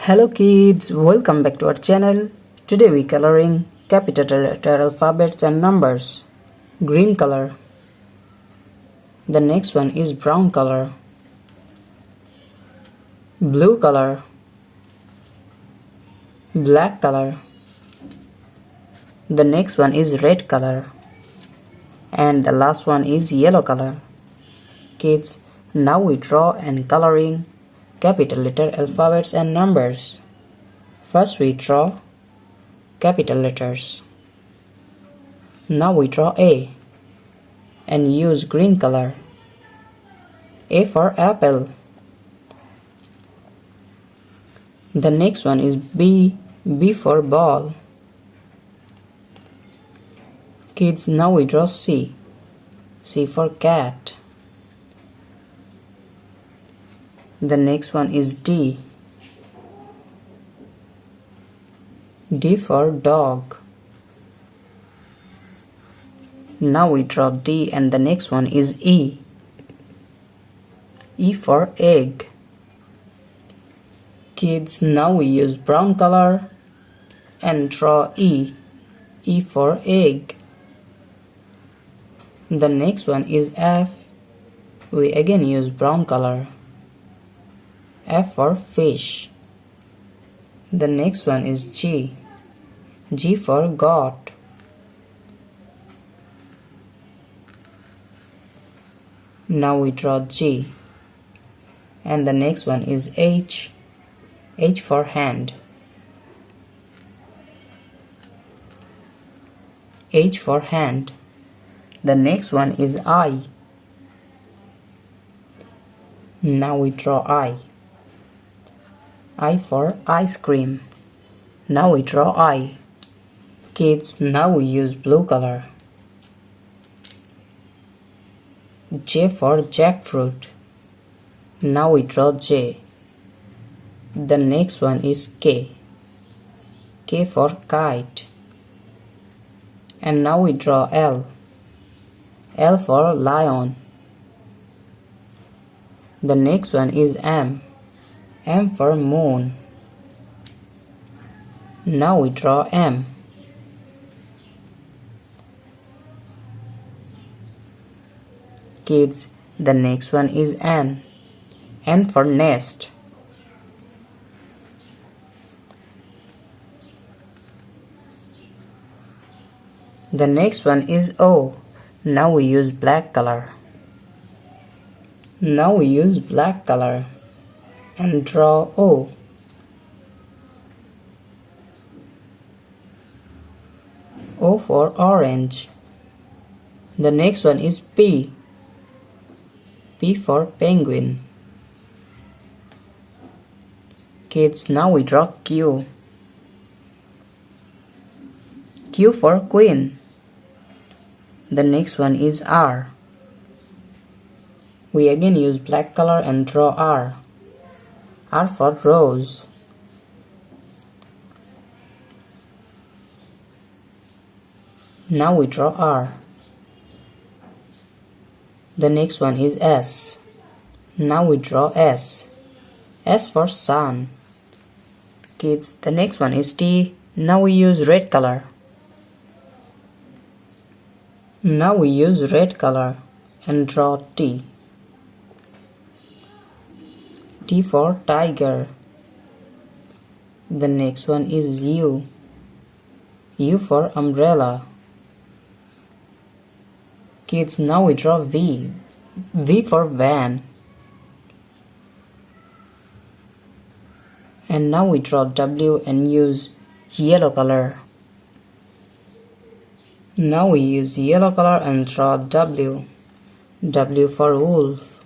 Hello kids, welcome back to our channel. Today we coloring capital letter alphabets and numbers. Green color. The next one is brown color. Blue color. Black color. The next one is red color. And the last one is yellow color. Kids, now we draw and coloring capital letter alphabets and numbers. First we draw capital letters. Now we draw A and use green color. A for apple. The next one is B. B for ball. Kids, now we draw C. C for cat. The next one is D. D for dog. Now we draw D and the next one is E. E for egg. Kids, now we use brown color and draw E. E for egg. The next one is F. We again use brown color. F for fish. The next one is G. G for goat. Now we draw G. And the next one is H. H for hand. H for hand. The next one is I. Now we draw I. I for ice cream. Now we draw I. Kids, now we use blue color. J for jackfruit. Now we draw J. The next one is K. K for kite. And now we draw L. L for lion. The next one is M. M for moon. Now we draw M. Kids, the next one is N. N for nest. The next one is O. Now we use black color. Now we use black color and draw O. O for orange. The next one is P. P for penguin. Kids, now we draw Q. Q for queen. The next one is R. We again use black color and draw R. R for rose. Now we draw R. The next one is S. Now we draw S. S for sun. Kids, the next one is T. Now we use red color. Now we use red color and draw T. T for tiger. The next one is U. U for umbrella. Kids, now we draw V. V for van. And now we draw W and use yellow color. Now we use yellow color and draw W. W for wolf.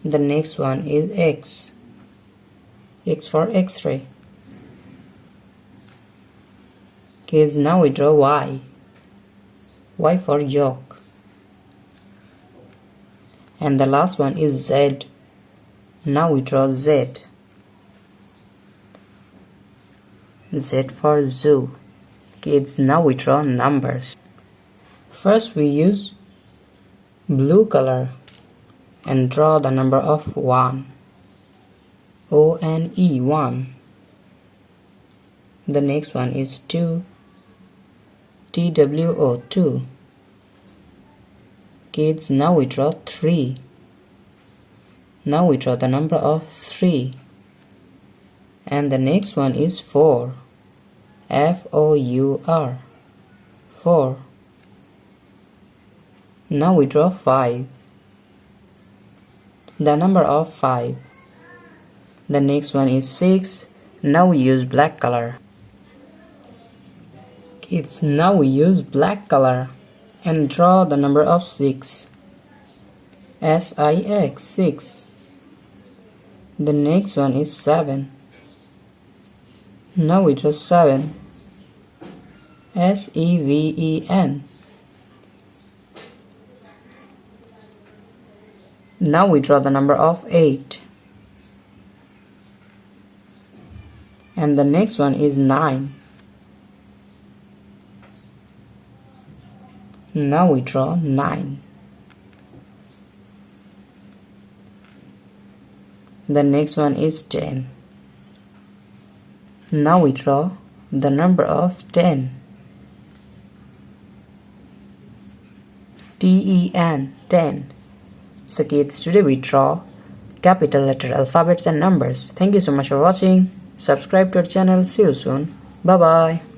The next one is X. X for X-ray. Kids, now we draw Y. Y for yolk. And the last one is Z. Now we draw Z. Z for zoo. Kids, now we draw numbers. First we use blue color. and draw the number of 1. O-N-E, 1. The next one is 2. T-W-O, 2. Kids, now we draw 3. Now we draw the number of 3. And the next one is 4. F-O-U-R, 4. Now we draw 5. The number of 5. The next one is 6. Now we use black color. Kids, now we use black color and draw the number of 6. S-I-X, 6. The next one is 7. Now we draw 7. S-E-V-E-N. Now we draw the number of 8. And the next one is 9. Now we draw 9. The next one is 10. Now we draw the number of 10. T-E-N, 10. So kids, today we draw capital letter alphabets and numbers. Thank you so much for watching. Subscribe to our channel. See you soon. Bye bye.